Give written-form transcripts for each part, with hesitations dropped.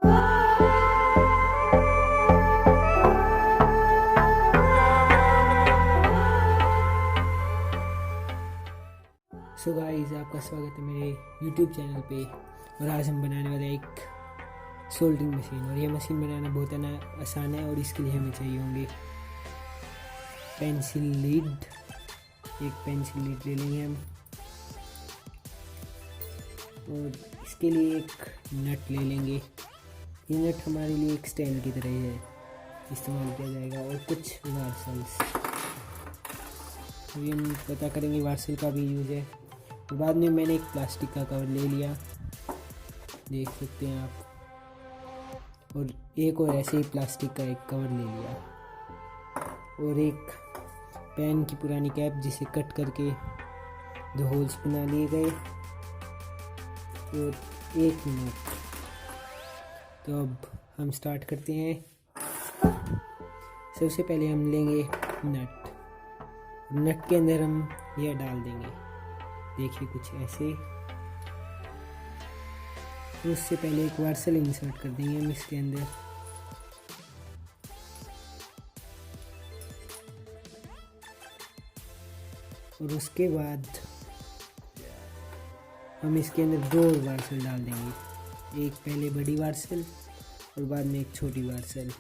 So guys, आपका स्वागत है मेरे यूट्यूब चैनल पे। और आज हम बनाने वाले एक सोल्डरिंग मशीन। और ये मशीन बनाना बहुत आसान है। और इसके लिए हमें चाहिए होंगे पेंसिल लीड। एक पेंसिल लीड ले लेंगे हम। और इसके लिए एक नट ले लेंगे। ये नट हमारे लिए एक स्टैंड की तरह है, इस्तेमाल किया जाएगा। और कुछ वार्सल्स, अभी हम पता करेंगे वार्सल का भी यूज़ है। तो बाद में मैंने एक प्लास्टिक का कवर ले लिया, देख सकते हैं आप। और एक और ऐसे ही प्लास्टिक का एक कवर ले लिया। और एक पेन की पुरानी कैप, जिसे कट करके 2 होल्स बना लिए गए। और 1 मिनट। तो अब हम स्टार्ट करते हैं। सबसे पहले हम लेंगे नट। नट के अंदर हम यह डाल देंगे, देखिए कुछ ऐसे। तो उससे पहले एक वार्सल इंसर्ट कर देंगे हम इसके अंदर। और उसके बाद हम इसके अंदर 2 वार्सल डाल देंगे। एक पहले बड़ी वार्सल और बाद में एक छोटी वार्सल।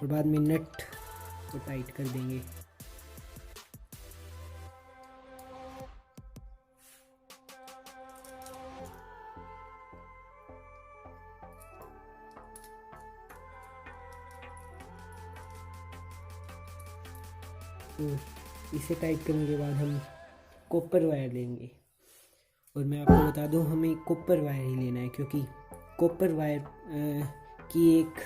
और बाद में नट को टाइट कर देंगे। तो इसे टाइट करने के बाद हम कॉपर वायर लेंगे। और मैं आपको बता दूं, हमें कॉपर वायर ही लेना है, क्योंकि कॉपर वायर की एक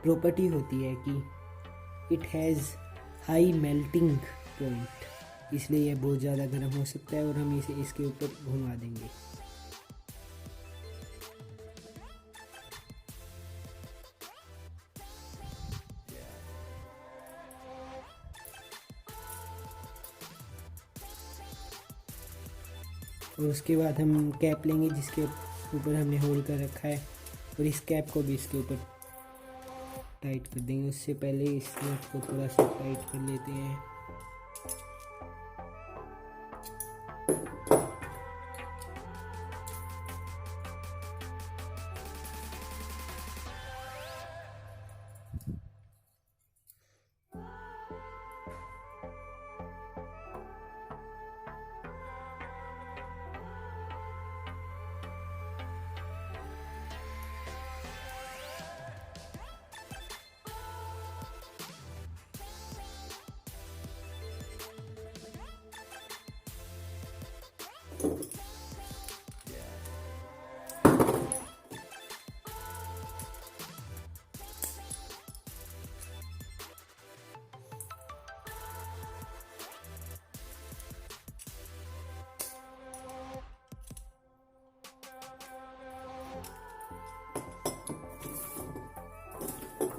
प्रॉपर्टी होती है कि it has high melting point, इसलिए यह बहुत ज़्यादा गर्म हो सकता है। और हम इसे इसके ऊपर घुमा देंगे। और उसके बाद हम कैप लेंगे, जिसके ऊपर हमने होल्ड कर रखा है। और इस कैप को भी इसके ऊपर टाइट कर देंगे। उससे पहले इस नट को थोड़ा सा टाइट कर लेते हैं।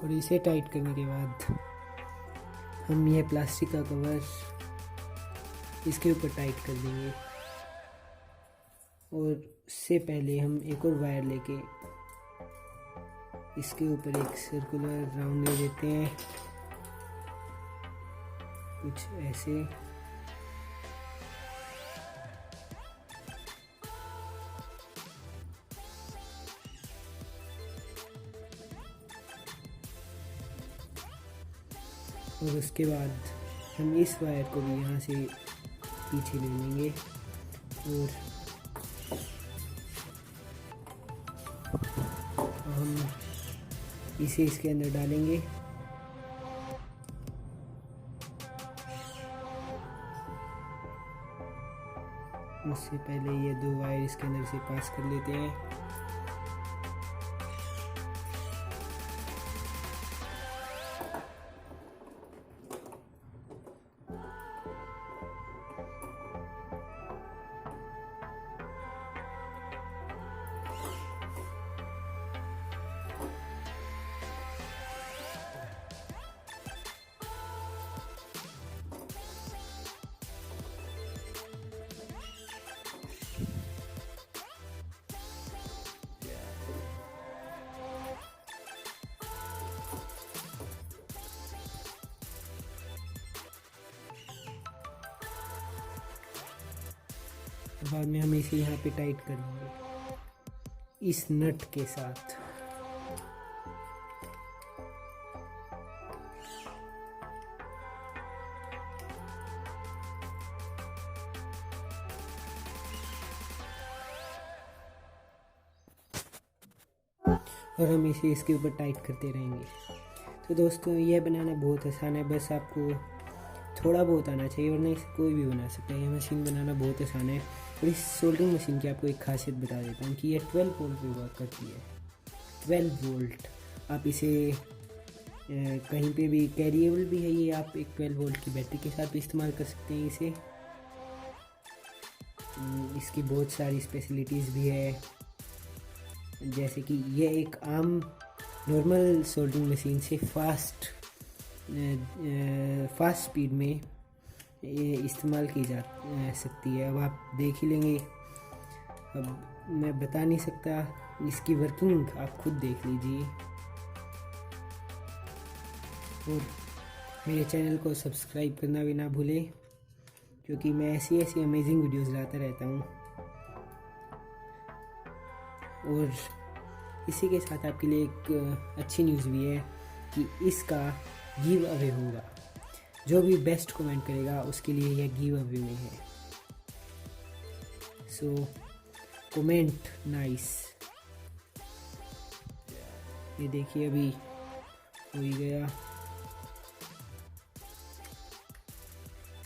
और इसे टाइट करने के बाद हम यह प्लास्टिक का कवर इसके ऊपर टाइट कर देंगे। और उससे पहले हम एक और वायर लेके इसके ऊपर एक सर्कुलर राउंड ले देते हैं, कुछ ऐसे। और उसके बाद हम इस वायर को भी यहाँ से पीछे ले लेंगे। और हम इसे इसके अंदर डालेंगे। उससे पहले ये 2 वायर इसके अंदर से पास कर लेते हैं। बाद में हम इसे यहाँ पे टाइट करेंगे इस नट के साथ। और हम इसे इसके ऊपर टाइट करते रहेंगे। तो दोस्तों यह बनाना बहुत आसान है, बस आपको थोड़ा बहुत आना चाहिए, वरना इसे कोई भी बना सकता है। यह मशीन बनाना बहुत आसान है। और इस सोल्डरिंग मशीन की आपको एक खासियत बता देता हूँ कि यह 12 वोल्ट पे वर्क करती है। 12 वोल्ट। आप इसे कहीं पे भी कैरिएबल भी है ये, आप एक 12 वोल्ट की बैटरी के साथ भी इस्तेमाल कर सकते हैं इसे। इसकी बहुत सारी स्पेशलिटीज़ भी है, जैसे कि यह एक आम नॉर्मल सोल्डरिंग मशीन से फास्ट स्पीड में इस्तेमाल की जा सकती है। अब आप देख ही लेंगे, अब मैं बता नहीं सकता, इसकी वर्किंग आप खुद देख लीजिए। और मेरे चैनल को सब्सक्राइब करना भी ना भूलें, क्योंकि मैं ऐसी अमेजिंग वीडियोस लाता रहता हूँ। और इसी के साथ आपके लिए एक अच्छी न्यूज़ भी है कि इसका गिव अवे होगा। जो भी बेस्ट कमेंट करेगा उसके लिए यह गिव अवे में है। So comment nice. ये देखिए अभी हो ही गया।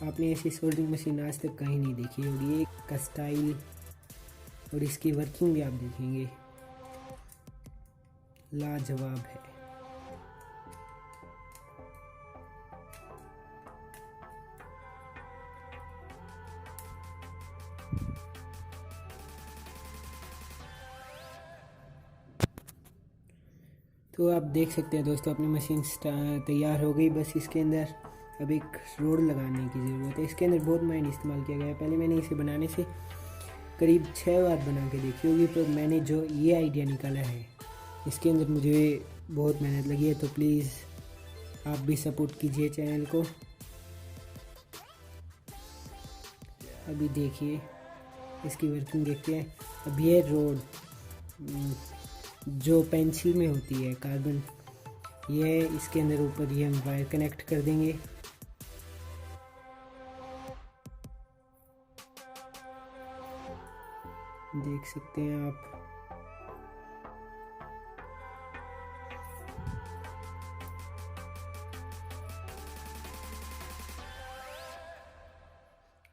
आपने ऐसी सोल्डरिंग मशीन आज तक कहीं नहीं देखी होगी। एक का स्टाइल और इसकी वर्किंग भी आप देखेंगे, लाजवाब है। तो आप देख सकते हैं दोस्तों, अपनी मशीन तैयार हो गई। बस इसके अंदर अब एक रोड लगाने की ज़रूरत है। इसके अंदर बहुत माइंड इस्तेमाल किया गया है। पहले मैंने इसे बनाने से करीब 6 बार बना के देखी होगी, तो मैंने जो ये आइडिया निकाला है इसके अंदर मुझे बहुत मेहनत लगी है। तो प्लीज़ आप भी सपोर्ट कीजिए चैनल को। अभी देखिए इसकी वर्किंग देखते हैं। अब ये रोड जो पेंसिल में होती है कार्बन, ये इसके अंदर ऊपर ये हम वायर कनेक्ट कर देंगे। देख सकते हैं आप।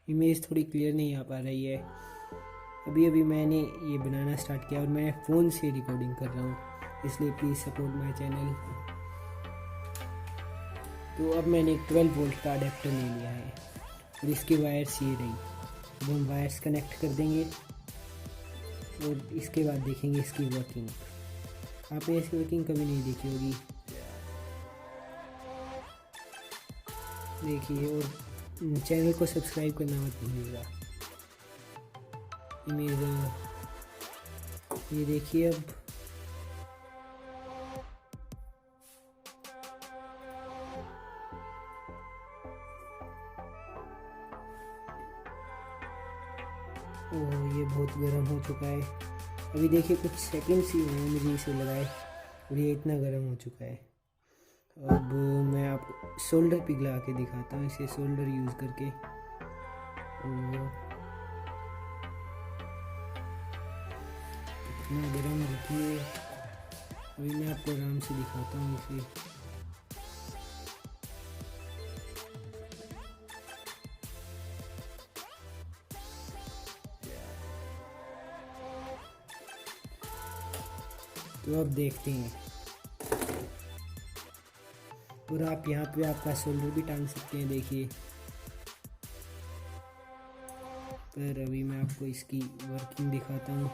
इमेज थोड़ी क्लियर नहीं आ पा रही है। अभी मैंने ये बनाना स्टार्ट किया और मैं फ़ोन से रिकॉर्डिंग कर रहा हूँ, इसलिए प्लीज़ सपोर्ट माय चैनल। तो अब मैंने एक 12 वोल्ट का अडेप्टर ले लिया है और इसकी वायर्स ये रही। अब हम वायर्स कनेक्ट कर देंगे और इसके बाद देखेंगे इसकी वर्किंग। आपने ऐसी वर्किंग कभी नहीं देखी होगी। देखिए, और चैनल को सब्सक्राइब करना मत भूलिएगा। इमेज ये देखिए। अब ओह, ये बहुत गर्म हो चुका है। अभी देखिए कुछ सेकंड्स ही हुए हैं मुझे इसे लगाए और ये इतना गर्म हो चुका है। अब मैं आपको सोल्डर पिघला के दिखाता हूँ, इसे सोल्डर यूज़ करके। इतना गर्म देखिए। अभी मैं आपको आराम से दिखाता हूँ इसे। तो अब देखते हैं। और आप यहाँ पे आपका सोल्डर भी टांग सकते हैं, देखिए। पर अभी मैं आपको इसकी वर्किंग दिखाता हूँ।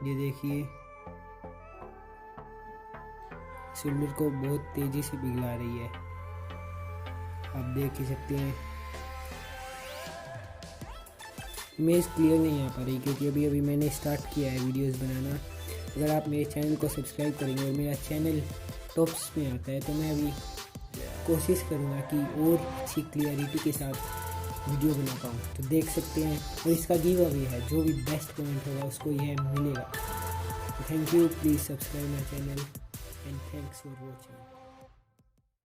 ये देखिए सोल्डर को बहुत तेजी से पिघला रही है, आप देख ही सकते हैं। इमेज क्लियर नहीं आ पा रही क्योंकि अभी अभी मैंने स्टार्ट किया है वीडियोस बनाना। अगर आप मेरे चैनल को सब्सक्राइब करेंगे और मेरा चैनल टॉप्स में आता है तो मैं अभी कोशिश करूँगा कि और अच्छी क्लियरिटी के साथ वीडियो बना पाऊँ। तो देख सकते हैं, और इसका गिव अवे है, जो भी बेस्ट कमेंट होगा उसको यह मिलेगा। Thank you, please subscribe my channel and thanks for watching.